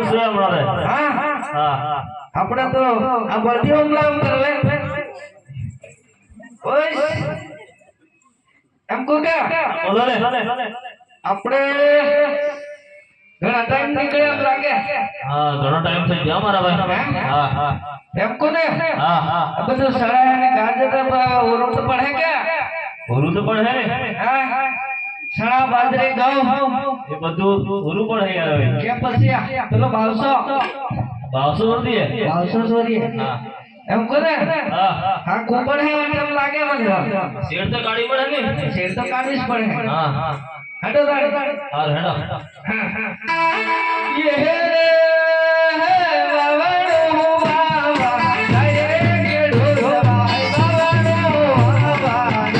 છે હમણાં હા હા આપણે તો આ બળદી હુમલા કર લે ઓય એમ કો કે બોલો ને આપણે ઘણા ટાઈમ નીકળ્યા એમ લાગે હા ઘણો ટાઈમ થઈ ગયો મારા ભાઈ હા હા એમ કો ને હા હા આ બધું સળા ને ગાજે તો ઓરું તો પડે કે ઓરું તો પણ હે ને હા સળા બાજરે ઘઉં એ બધું ઓરું પણ હે યાર હવે કે પછી પેલો 1200 રૂપિયા 1200 સોરી હા એમ કો ને હા હા કોપડ હે એમ લાગે મને શેર તો ગાડી પડે ને શેર તો કાઢવી જ પડે હા હા હટો તાળી હાર હેડો ये है बावड़ो बावा गाये गेडो भाई बावड़ो बावा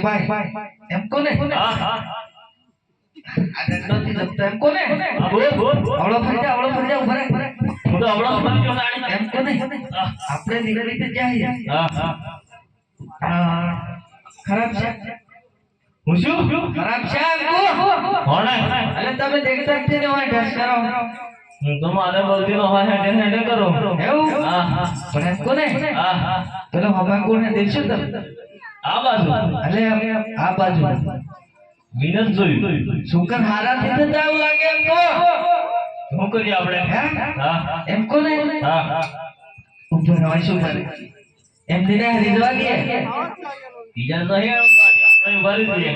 भाई एम कोने હા હા આ દંડો થી જપતો એમ કોને હા બોલ આવળો ફરી જા ઉભરે હું તો હમણાં સમજ ગયો ગાડી એમ કોને આપણે નીકળી તો જાય હા હા ખરાબ છે હું શું ખરાબ છે કો કોણ એટલે તમે દેખતા જ નહીં હોય ઢસ કરો હું તો મારે બોલતી નો હોય હેડે કરો એવું હા હા પણ એમ કોને હા હા પેલો હવા કોને દેખશો તમે આ બાજુ એટલે આ બાજુ વિનસ જોયું સુકન હારા થી તો જાવ લાગે એમ કો શું કરીએ આપણે હે હા એમ કોને હા હા ઉભો રહો શું કરે એમ દિને રીઝવા દે બીજા નહીં આપણે ઉભા રહી જઈએ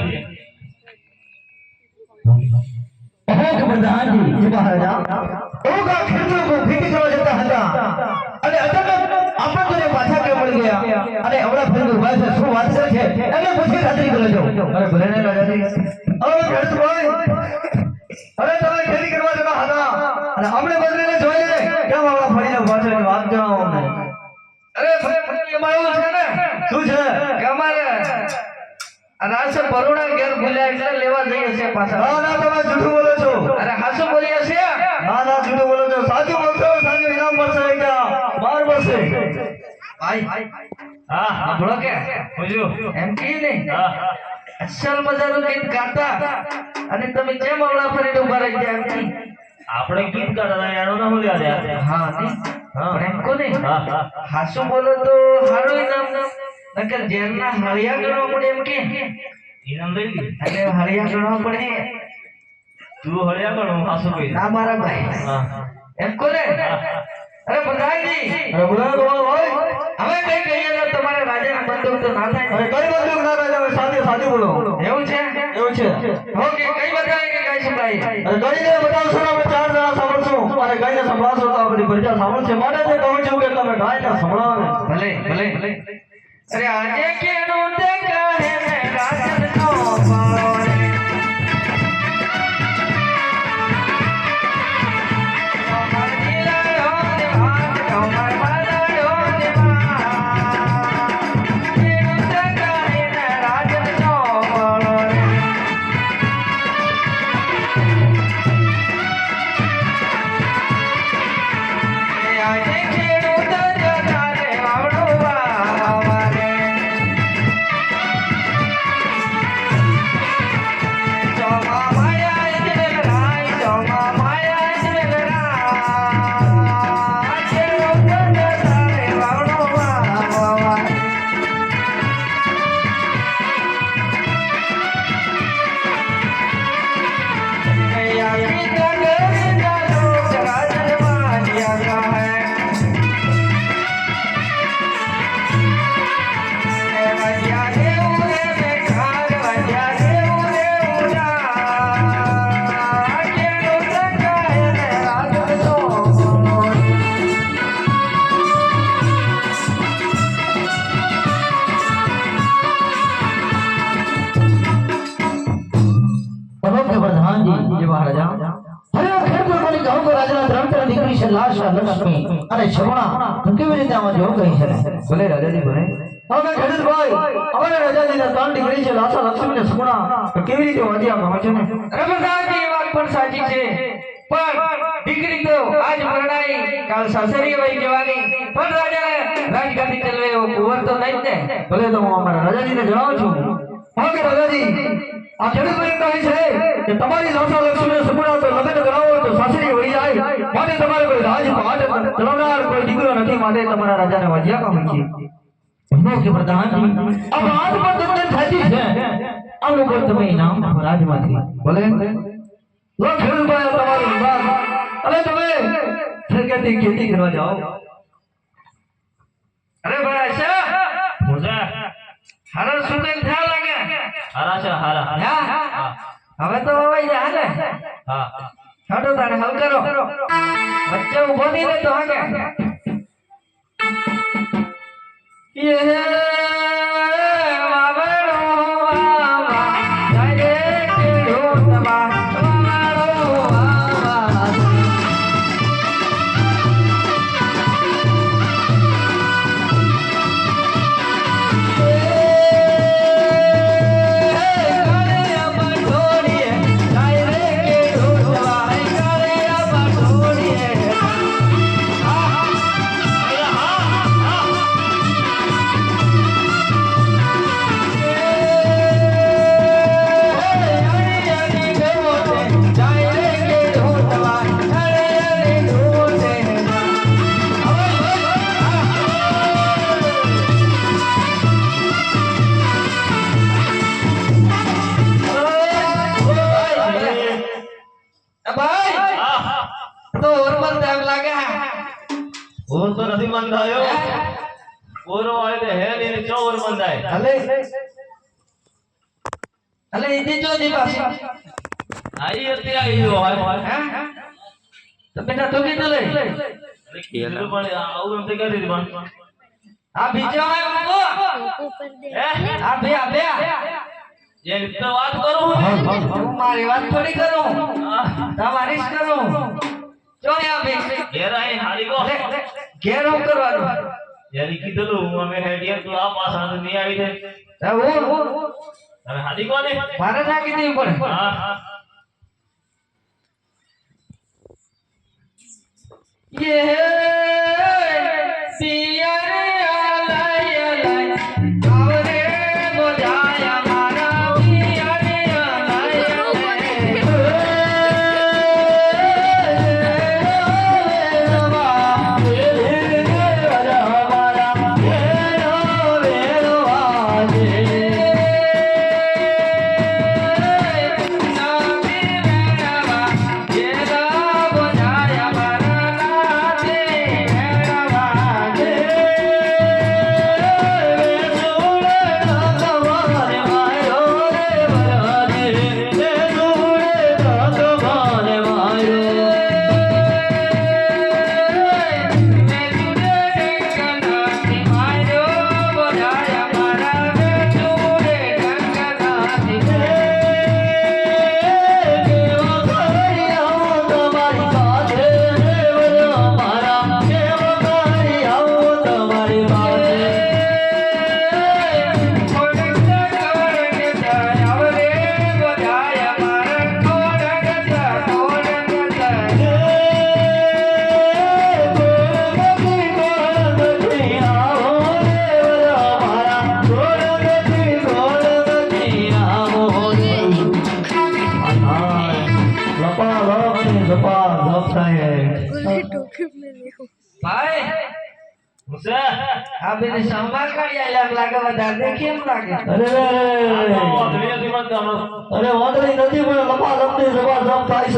કે પ્રધાન જી મહારાજા ઓગા ખેડૂતો કો ખેતી કરવા જતા હતા અને અચાનક આપણે તો પાછા કે મળી ગયા અને હમણાં ફરી ઉભા છે શું વાત છે એટલે પછી ખાતરી કરો છો અરે ભલે ને રાજાજી ઓ ખેડૂત ભાઈ અરે તમે ખેતી કરવા જતા હતા અને અમને બદલીને જોઈ લે કેમ હમણાં ફરીને ઉભા છો વાત જણાવો અમને અરે ભાઈ એમાં એવું છે ને શું છે કે અમારે રાસે બરોડા ઘેર ભૂલ્યા એટલે લેવા જઈએ છે પાછા ના ના તમે જૂઠું બોલો છો અરે હાસુ બોલીએ છે ના ના જૂઠું બોલો છો સાચું બોલશો સાચું ઇનામ મળશે ક્યાં 12 મળશે ભાઈ હા હા આપણો કે પૂછ્યું એમ કી ને હા હા અસલ મજાનું ગીત ગાતા અને તમે જેમ અવળા ફરીને ઉભા રહી ગયા એમ કી આપણે ગીત ગાતા એનો નામ યાદ યાર હા ની પણ એમ કોને હા હા હાસુ બોલો તો હારું ઇનામ નકર જેલના હળિયા ગણવા પડે એમ કે ઇનામ લઈ લી અને હળિયા ગણવા પડે તું હળિયા પણ હું હાસુ કહી ના મારા ભાઈ હા એમ કોને અરે પ્રધાનજી અરે બોલો ભાઈ હવે કઈ કહીએ તો તમારે રાજાના બંદૂક તો ના થાય અરે કઈ બંદૂક ના રાજા સાચું સાચું બોલો એવું છે એવું છે ઓકે કઈ બતાવે કે કઈ સંભળાય અરે કઈને બતાવશો ને આપણે 4 જણા સાંભળશું અને કઈને સંભળાશો તો આપણી પ્રજા સાંભળશે માટે તે કહું છું કે તમે ગાયને સંભળાવો ને ભલે અરે આજે કેનું તે કહે ને રાજન નો પાળો રે કમર દિલાયો ને ભાત કમર બાલાયો ને કેનું તે કહે ને રાજન નો પાળો રે આજે ખેડૂત જતા રે વાવડો વાવા રે લક્ષ્મી અને શમણા હું કેવી રીતે આમાં જોગ કહી છે ભલે રાજાજી ભલે હવે ખેડૂતભાઈ અમારે રાજાજીને 3 દીકરી છે લાસા લક્ષ્મી ને શમણા તો કેવી રીતે વાજી આ ગમે છે ને રમદાસજી એ વાત પણ સાચી છે પણ દીકરી તો આજ પરણાઈ કાલ સાસરી વહી જવાની પણ રાજા રાજગાદી ચલવે એવો કુંવર તો નહીં જ ને ભલે તો હું અમારા રાજાજીને જણાવું છું હા કે રાજાજી આ ખેડૂતભાઈ કહે છે કે તમારી લાસા લક્ષ્મી ને શમણા તો લગ્ન કરાવો તો સાસરી વહી જાય માટે તમારે કોઈ રાજપાટ ચલાવનાર કોઈ દીકરો નથી માટે તમારા રાજાને વાજ્યા કામ છે કે પ્રધાનજી આ વાત પણ તદ્દન સાચી છે આનું કોઈ તમે ઇનામ રાજમાંથી ભલે લો ખેડૂતભાઈ તમારું વિભાગ અને તમે સરકારી ખેતી કરવા જાઓ અરે બડા છે મોજા હારા સુગંધ થા લાગે હારા છે હારા હા હવે તો વવાઈ જા હાલે હા હાડો તારે હલ કરો વચ્ચે ઉભો નહીં ને તો હાગે યે વાવડો વાવા જાય કે રોતવા વાવડો વાવા ઓર તો નથી મંદાયો ઓરો આય તે હે ને ચોર મંદાય અલે ઈદી જોજી પાછી આઈ હતી આઈ હોય તો બેટા તું કીધું લે અરે ખેલ પણ આવું એમ તો કહી દીધી પણ આ બીજો હે ઉભો આ બે જે રીતે વાત કરું હું મારી વાત થોડી કરું તમારી જ કરું જો આ બે ઘેર આઈ હારી ગો ઘેર હું કરવાનું યારી કીધલું અમે હેડિયા તું આ પાછા નહીં આવી છે હું હવે હારી ગો ને મારે નાખી દેવી પડે હા યે પિયર આલાય આવરે બોજાયા મારા પિયર ભાઈ મુસા આ બેને સંભાળ કાઢી આલ્યા લાગે વધારે કેમ લાગે આ વાદળી હતી મત ગામનો અરે વાદળી નથી પણ લપા લપની જબા જમ થાય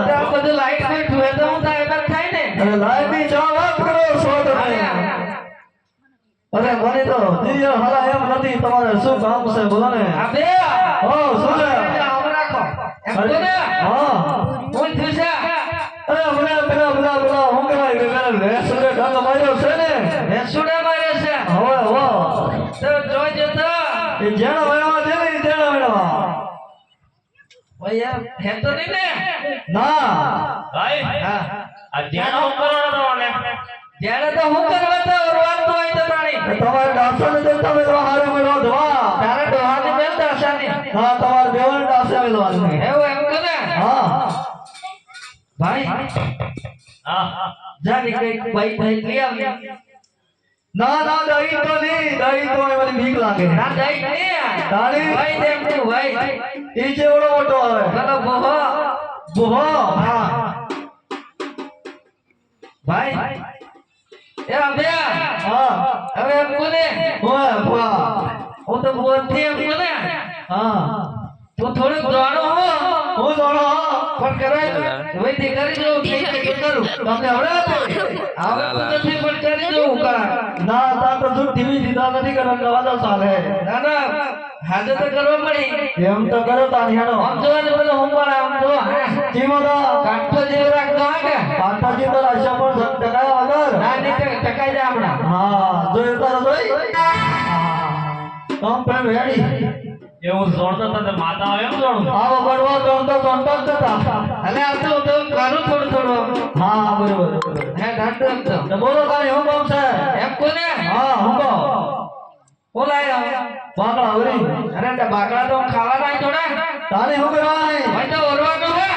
છે આ બધું લાઈટ ફિટ હોય તો હું થાય એમ થાય ને અરે લાઈટ ની ચાવા કરો છો તમે અરે મને તો દિવ્ય હલા એમ નથી તમારે શું કામ છે બોલો ને આ બે ઓ શું છે આમ રાખો એમ તો ને હા હું થુસા અરે મને પેલા હું કહેવાય કે રેસુડે ઢંગ માર્યો છે ને રેસુડા મારે છે હવે હો તો જોઈ જતો એ જેણા વેણવા દે ને તેણા વેણવા ભાઈ યાર હે તો નહીં ને ના ભાઈ હા આ ધ્યાન હું કરવાનો મને જ્યારે તો હું કરવા તો ઓરવાન તો હોય તો તાણી તમારે ડાસો ને દેતા મેલવા હારે મેળવા ધવા તારા ડોહાને મેલતા હશાની હા તમારે બેવન ડાસે મેલવા એવું એમ કે ને હા ભાઈ હા જાની કઈ ભાઈ ભાઈ લઈ આવી ના ના દહીં તો નહીં દહીં તો મને બીક લાગે ના દઈ નહીં તાળી ભાઈ તેમ તું ભાઈ એ જેવડો મોટો આવે ચલો બોહો બુહો હા ભાઈ એ અભ્યા હા હવે એમ કોને ઓય બુઆ હું તો બોલતી એમ કોને હા તું થોડુંક જાણો હો હું જાણો પણ કરાય વૈદ્ય કરી દઉં કે કરું તમને આવડે આવડતું નથી પણ કરી દઉં કરા ના તા તો તું ટીવી દીધા નથી કરવા ગવાદો ચાલે ના ના હાજર તો કરવા પડી એમ તો કરો તાનિયાનો આમ જો ને પેલો હું પણ આમ જો જીમોદા કાઠો જેવો રાખતો હા કે પાટાજી તો રાશા પણ ટકાયા વગર ના નહીં ટકાઈ જાય હમણાં હા જોઈ તારો જોઈ કમ પ્રેમ હેડી એવું જોડતો તો માતા આવે એમ જોડું આવો બળવા તો જ હતા અને આમ તો કરું થોડું થોડું હા બરોબર હે ડાક્ટર એમ તો તો બોલો તારી હું કામ છે એમ કોને હા હું કહો બોલાય બાકડા હરી અરે તે બાકડા તો ખાવાના જ થોડા તારી હું કહેવાય ભાઈ તો ઓરવાનો હે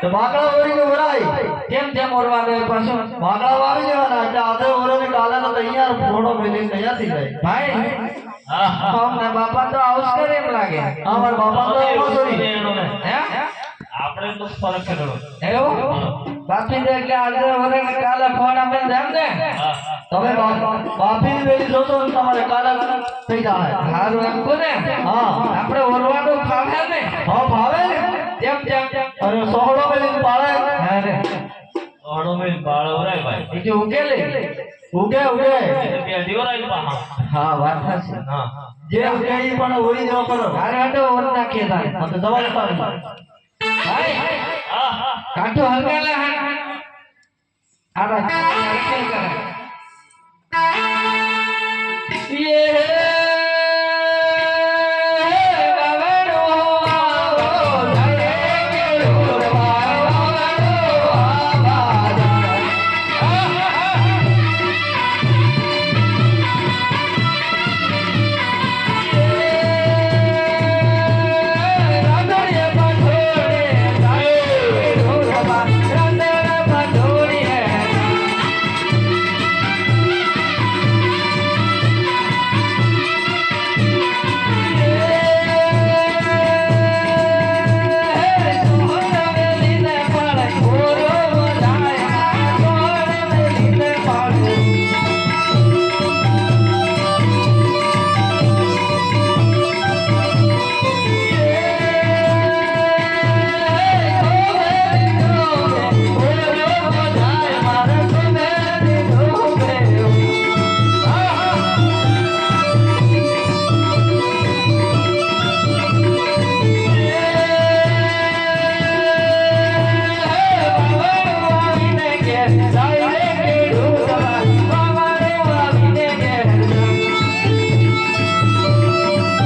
તો બાકડા હરી કે વરાય કેમ કેમ ઓરવાનો એ પાછો બાકડા વાવી દેવાના એટલે આજે ઓરો ને કાલે તો તૈયાર ફોડો મેલી તૈયાર થઈ જાય ભાઈ હા હા અમને બાપા તો આવું જ કરે એમ લાગે અમાર બાપા તો એવો જોઈ હે આપણે તો ફરક કર્યો એવું બાપી દે એટલે આજે ઓરે ને કાલે ફોન આપે જામ ને હા તમે બાપીની બેલી જોતો ને તમારે કાલે થઈ જાય હારું એમ કોને હા આપણે ઓરવાનું ફાવે ને હા ભાવે ને કેમ કેમ અરે સોહળો મેલી પાળે અરે ઓડો મે બાળ ઓરાય ભાઈ બીજું ઉકેલે ઉગે ઉગે એટલે બે દિવરાય પાહા હા વાત સાચી હા જે ઉગે ઈ પણ ઓરી દેવો કરો અરે હટો ઓર નાખીએ તારે હા તો દવા લેતા આવી. ભાઈ હા હા કાઠો હલકાલા હા આરા કરે યે